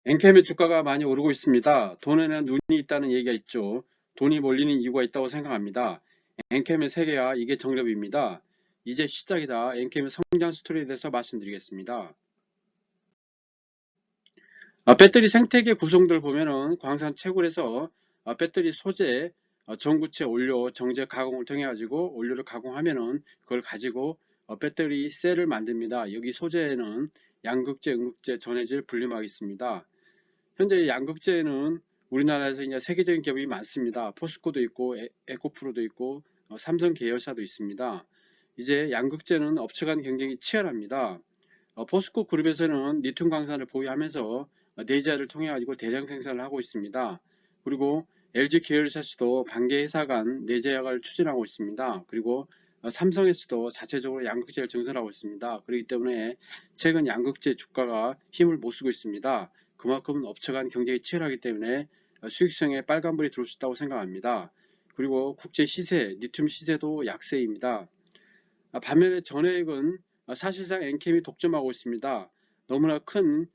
엔캠의 주가가 많이 오르고 있습니다. 돈에는 눈이 있다는 얘기가 있죠. 돈이 몰리는 이유가 있다고 생각합니다. 엔캠의 세계와 이게 정답입니다. 이제 시작이다. 엔캠의 성장 스토리에 대해서 말씀드리겠습니다. 배터리 생태계 구성들 보면은 광산 채굴에서 배터리 소재, 전구체 원료, 정제 가공을 통해 가지고 원료를 가공하면은 그걸 가지고 배터리 셀을 만듭니다. 여기 소재에는 양극재, 음극재, 전해질, 분리막이 있습니다. 현재 양극재는 우리나라에서 이제 세계적인 기업이 많습니다. 포스코도 있고 에코프로도 있고 삼성 계열사도 있습니다. 이제 양극재는 업체 간 경쟁이 치열합니다. 포스코 그룹에서는 리튬 광산을 보유하면서 내재를 통해 가지고 대량 생산을 하고 있습니다. 그리고 LG 계열사에서도 관계 회사 간 내재약을 추진하고 있습니다. 그리고 삼성에서도 자체적으로 양극재를 증설하고 있습니다. 그렇기 때문에 최근 양극재 주가가 힘을 못 쓰고 있습니다. 그만큼 업체 간 경쟁이 치열하기 때문에 수익성에 빨간불이 들어올 수 있다고 생각합니다. 그리고 국제 시세, 리튬 시세도 약세입니다. 반면에 전해액은 사실상 엔캠이 독점하고 있습니다. 너무나 큰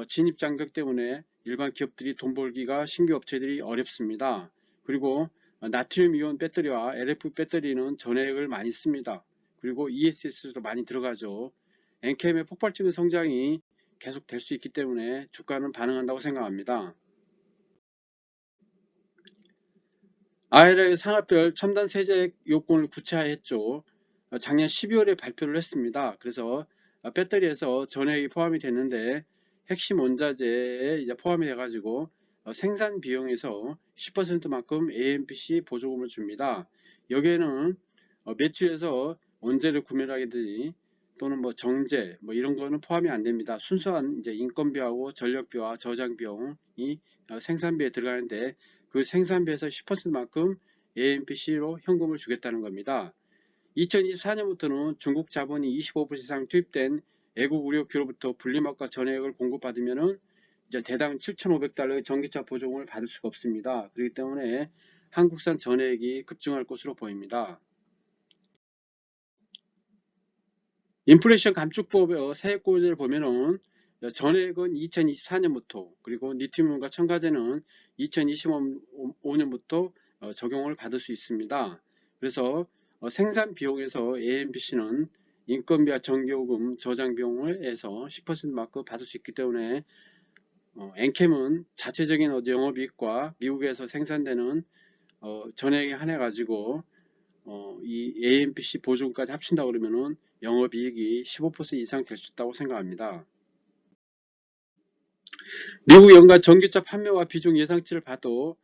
진입 장벽 때문에 일반 기업들이 돈 벌기가 신규 업체들이 어렵습니다. 그리고 나트륨 이온 배터리와 LF 배터리는 전해액을 많이 씁니다. 그리고 ESS도 많이 들어가죠. 엔캠의 폭발적인 성장이 계속 될 수 있기 때문에 주가는 반응한다고 생각합니다. IRA 산업별 첨단 세제 요건을 구체화했죠. 작년 12월에 발표를 했습니다. 그래서 배터리에서 전해액이 포함이 됐는데 핵심 원자재에 이제 포함이 돼가지고 생산 비용에서 10%만큼 AMPC 보조금을 줍니다. 여기에는 매출에서 원재료 구매라든지 또는 뭐 정제 뭐 이런 거는 포함이 안 됩니다. 순수한 이제 인건비하고 전력비와 저장 비용이 생산비에 들어가는데 그 생산비에서 10%만큼 AMPC로 현금을 주겠다는 겁니다. 2024년부터는 중국 자본이 25% 이상 투입된 애국 우려기로부터 분리막과 전해액을 공급받으면은 이제 대당 7,500달러의 전기차 보조금을 받을 수가 없습니다. 그렇기 때문에 한국산 전해액이 급증할 것으로 보입니다. 인플레이션 감축법의 세액공제를 보면은 전액은 2024년부터 그리고 리튬과 첨가제는 2025년부터 적용을 받을 수 있습니다. 그래서 생산 비용에서 AMPC는 인건비와 전기요금, 저장 비용을 해서 10%만큼 받을 수 있기 때문에 엔캠은 자체적인 영업이익과 미국에서 생산되는 전액에 한해 가지고 이 AMPC 보조금까지 합친다 그러면은 영업이익이 15% 이상 될 수 있다고 생각합니다. 미국 연간 전기차 판매와 비중 예상치를 봐도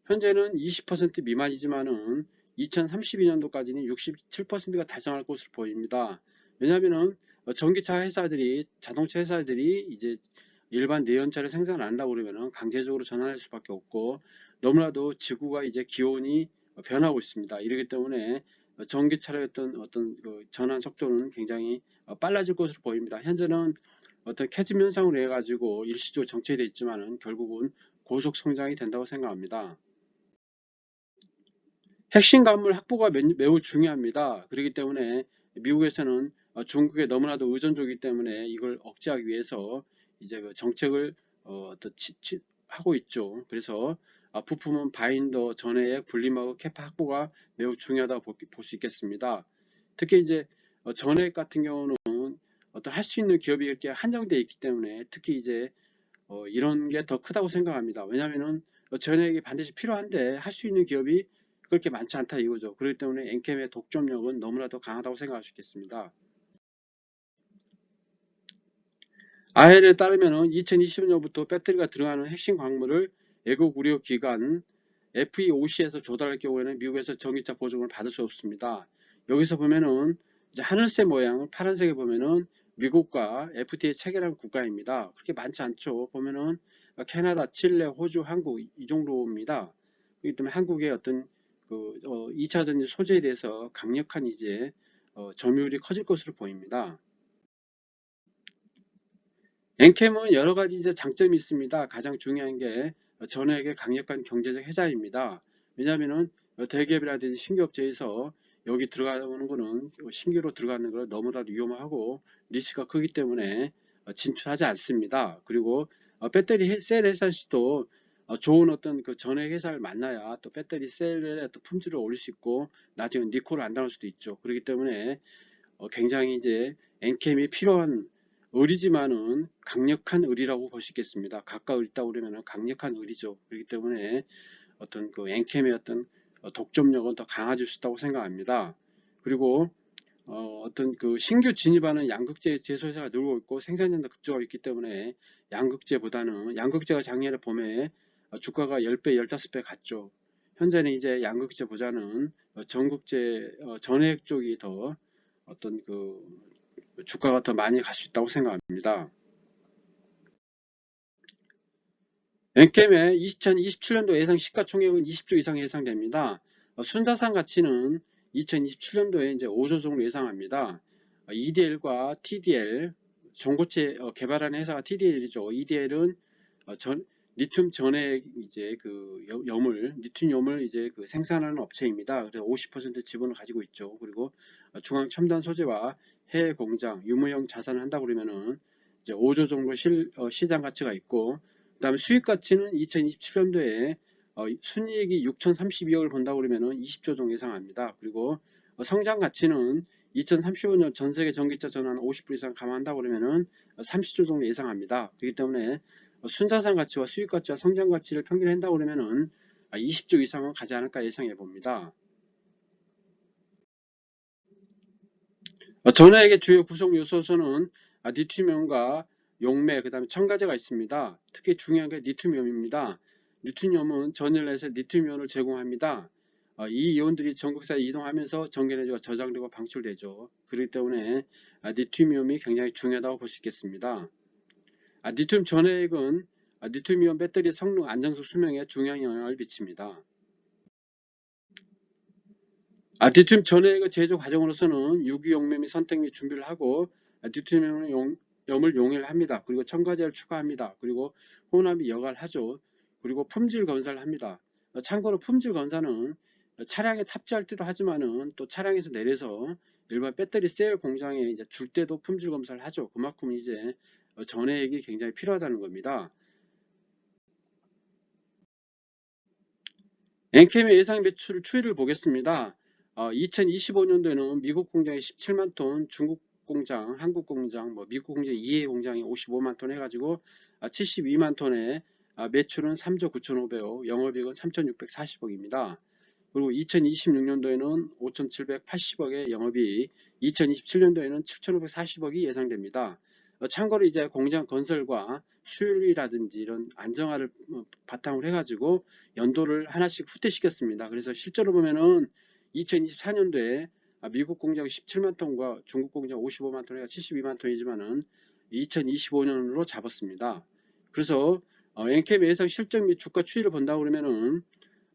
현재는 20% 미만이지만은 2032년도까지는 67%가 달성할 것으로 보입니다. 왜냐하면은 전기차 회사들이 자동차 회사들이 이제 일반 내연차를 생산 안 한다고 그러면은 강제적으로 전환할 수밖에 없고 너무나도 지구가 이제 기온이 변하고 있습니다. 이러기 때문에 전기차의 어떤 그 전환 속도는 굉장히 빨라질 것으로 보입니다. 현재는 어떤 캐즘 현상으로 해가지고 일시적으로 정체되어 있지만은 결국은 고속 성장이 된다고 생각합니다. 핵심 간물 확보가 매우 중요합니다. 그렇기 때문에 미국에서는 중국에 너무나도 의존적이기 때문에 이걸 억제하기 위해서 이제 그 정책을 하고 있죠. 그래서 부품은 바인더, 전해액, 분리막, 캐파 확보가 매우 중요하다고 볼 수 있겠습니다. 특히 이제 전해액 같은 경우는 어떤 할 수 있는 기업이 이렇게 한정되어 있기 때문에 특히 이제 이런 게 더 크다고 생각합니다. 왜냐하면은 전액이 반드시 필요한데 할 수 있는 기업이 그렇게 많지 않다 이거죠. 그렇기 때문에 엔캠의 독점력은 너무나도 강하다고 생각할 수 있겠습니다. IL에 따르면 2020년부터 배터리가 들어가는 핵심 광물을 애국 우려 기관 FEOC에서 조달할 경우에는 미국에서 전기차 보조금을 받을 수 없습니다. 여기서 보면은 이제 하늘색 모양 파란색에 보면은 미국과 FTA 체결한 국가입니다. 그렇게 많지 않죠. 보면은 캐나다, 칠레, 호주, 한국 이 정도입니다. 그렇기 때문에 한국의 어떤 그 2차 전지 소재에 대해서 강력한 이제 점유율이 커질 것으로 보입니다. 엔캠은 여러 가지 이제 장점이 있습니다. 가장 중요한 게 전액의 강력한 경제적 혜자입니다. 왜냐하면은 대기업이라든지 신규업체에서 여기 들어가는 거는 신규로 들어가는 걸 너무나도 위험하고 리스크가 크기 때문에 진출하지 않습니다. 그리고 배터리 셀 회사에서도 좋은 어떤 그 전액 회사를 만나야 또 배터리 셀의 또 품질을 올릴 수 있고 나중에 니콜을 안 당할 수도 있죠. 그렇기 때문에 굉장히 이제 엔캠이 필요한 의리지만은 강력한 의리라고 볼 수 있겠습니다. 가까이 있다고 그러면 강력한 의리죠. 그렇기 때문에 어떤 그 엔캠의 어떤 독점력은 더 강해질 수 있다고 생각합니다. 그리고 어떤 그 신규 진입하는 양극재 제조사가 늘고 있고 생산량도 급증하고 있기 때문에 양극재가 작년에 봄에 주가가 10배, 15배 갔죠. 현재는 이제 양극재보다는 전극재, 전해액 쪽이 더 어떤 그 주가가 더 많이 갈 수 있다고 생각합니다. 엔캠의 2027년도 예상 시가총액은 20조 이상 예상됩니다. 순자산 가치는 2027년도에 이제 5조 정도 예상합니다. EDL과 TDL, 전고체 개발하는 회사가 TDL이죠. EDL은 리튬 전해 이제 그 리튬 염을 이제 그 생산하는 업체입니다. 그래서 50% 지분을 가지고 있죠. 그리고 중앙 첨단 소재와 해외 공장, 유무형 자산을 한다 그러면은 이제 5조 정도 시장 가치가 있고, 그 다음에 수익 가치는 2027년도에 순이익이 6,032억을 본다고 그러면은 20조 정도 예상합니다. 그리고 성장 가치는 2035년 전 세계 전기차 전환 50% 이상 감안한다고 그러면은 30조 정도 예상합니다. 그렇기 때문에 순자산 가치와 수익 가치와 성장 가치를 평균한다고 그러면은 20조 이상은 가지 않을까 예상해 봅니다. 전해액의 주요 구성 요소는 리튬이온과 용매, 그 다음에 첨가제가 있습니다. 특히 중요한 게 리튬이온입니다. 리튬이온은 전열에서 리튬이온을 제공합니다. 이 이온들이 전극사에 이동하면서 전기에너지가 저장되고 방출되죠. 그렇기 때문에 리튬이온이 굉장히 중요하다고 볼 수 있겠습니다. 리튬 전해액은 리튬이온 배터리 성능 안정성 수명에 중요한 영향을 미칩니다. 리튬 전해액의 제조 과정으로서는 유기용매 및 선택 및 준비를 하고 리튬염을 용해를 합니다. 그리고 첨가제를 추가합니다. 그리고 혼합 및 여과를 하죠. 그리고 품질 검사를 합니다. 참고로 품질 검사는 차량에 탑재할 때도 하지만은 또 차량에서 내려서 일반 배터리 셀 공장에 이제 줄 때도 품질 검사를 하죠. 그만큼 이제 전해액이 굉장히 필요하다는 겁니다. 엔캠의 예상 매출 추이를 보겠습니다. 2025년도에는 미국 공장이 17만 톤, 중국 공장, 한국 공장, 미국 공장 2회 공장이 55만 톤 해가지고 72만 톤의 매출은 3조 9,500억, 영업이익은 3,640억입니다. 그리고 2026년도에는 5,780억의 영업이익, 2027년도에는 7,540억이 예상됩니다. 참고로 이제 공장 건설과 수율이라든지 이런 안정화를 바탕으로 해가지고 연도를 하나씩 후퇴시켰습니다. 그래서 실제로 보면은 2024년도에 미국 공장 17만 톤과 중국 공장 55만 톤에 72만 톤이지만은 2025년으로 잡았습니다. 그래서 엔캠 예상 실적 및 주가 추이를 본다고 그러면은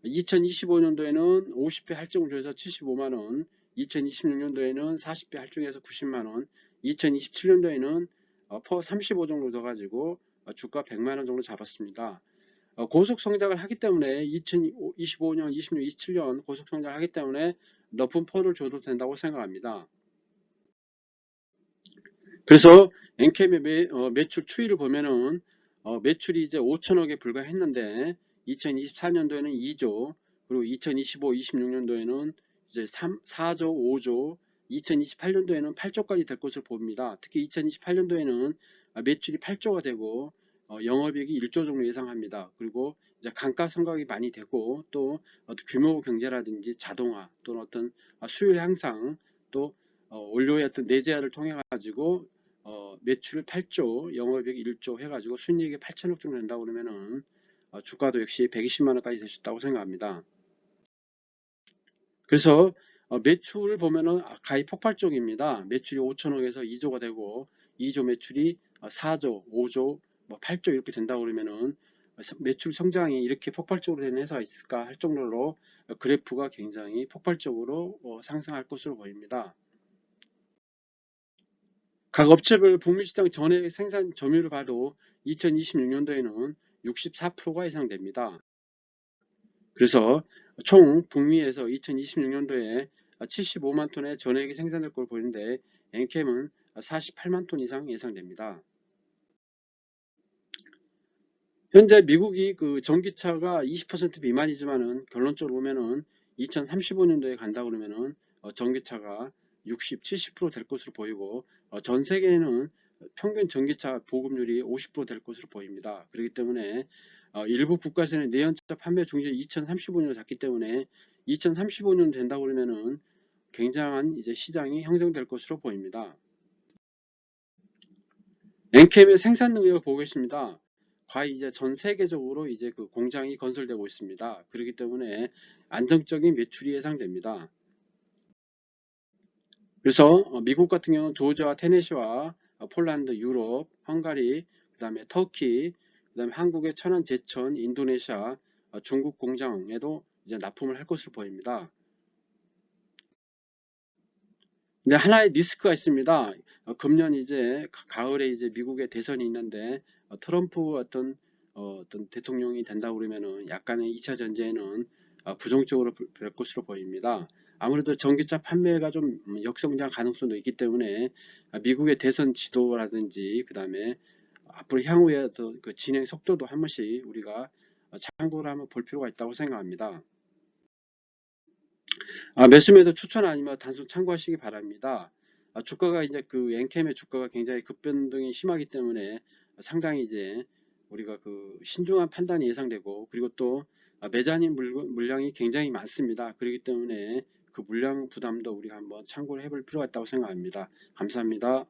2025년도에는 50배 할증조에서 75만원, 2026년도에는 40배 할증에서 90만원, 2027년도에는 퍼 35 정도 더 가지고 주가 100만원 정도 잡았습니다. 고속 성장을 하기 때문에 2025년, 26, 27년 고속 성장을 하기 때문에 높은 퍼를 줘도 된다고 생각합니다. 그래서 엔캠의 매출 추이를 보면은 매출이 이제 5천억에 불과했는데 2024년도에는 2조, 그리고 2025, 26년도에는 이제 4조, 5조, 2028년도에는 8조까지 될 것으로 봅니다. 특히 2028년도에는 매출이 8조가 되고 영업이익이 1조 정도 예상합니다. 그리고 이제 감가상각이 많이 되고 또 어떤 규모 경제라든지 자동화 또는 어떤 수율 향상 또 원료의 어떤 내재화를 통해 가지고 매출 8조, 영업이익 1조 해가지고 순이익이 8천억 정도 된다고 그러면은 주가도 역시 120만원까지 될 수 있다고 생각합니다. 그래서 매출을 보면은 가히 폭발적입니다. 매출이 5천억에서 2조가 되고 2조 매출이 4조, 5조, 8조 이렇게 된다고 그러면은 매출 성장이 이렇게 폭발적으로 되는 회사가 있을까 할 정도로 그래프가 굉장히 폭발적으로 상승할 것으로 보입니다. 각 업체별 북미시장 전액 생산 점유율을 봐도 2026년도에는 64%가 예상됩니다. 그래서 총 북미에서 2026년도에 75만 톤의 전액이 생산될 걸로 보이는데 엔캠은 48만 톤 이상 예상됩니다. 현재 미국이 그 전기차가 20% 미만이지만은 결론적으로 보면은 2035년도에 간다 그러면은 전기차가 60, 70%될 것으로 보이고 전 세계에는 평균 전기차 보급률이 50%될 것으로 보입니다. 그렇기 때문에 일부 국가에서는 내연차 판매 중지 2035년을 잡기 때문에 2035년 된다 그러면은 굉장한 이제 시장이 형성될 것으로 보입니다. 엔캠의 생산 능력을 보겠습니다. 과연 이제 전 세계적으로 이제 그 공장이 건설되고 있습니다. 그렇기 때문에 안정적인 매출이 예상됩니다. 그래서 미국 같은 경우는 조지아와 테네시와 폴란드, 유럽, 헝가리, 그다음에 터키, 그다음에 한국의 천안, 제천, 인도네시아, 중국 공장에도 이제 납품을 할 것으로 보입니다. 이제 하나의 리스크가 있습니다. 금년 이제 가을에 이제 미국의 대선이 있는데 트럼프 어떤 대통령이 된다 그러면은 약간의 2차 전쟁에는 부정적으로 될 것으로 보입니다. 아무래도 전기차 판매가 좀 역성장 가능성도 있기 때문에 미국의 대선 지도라든지 그 다음에 앞으로 향후의 어떤 그 진행 속도도 한 번씩 우리가 참고를 한번 볼 필요가 있다고 생각합니다. 매수매도 추천 아니면 단순 참고하시기 바랍니다. 주가가 이제 그 엔캠의 주가가 굉장히 급변동이 심하기 때문에 상당히 이제 우리가 그 신중한 판단이 예상되고 그리고 또 매자님 물량이 굉장히 많습니다. 그렇기 때문에 그 물량 부담도 우리가 한번 참고를 해볼 필요가 있다고 생각합니다. 감사합니다.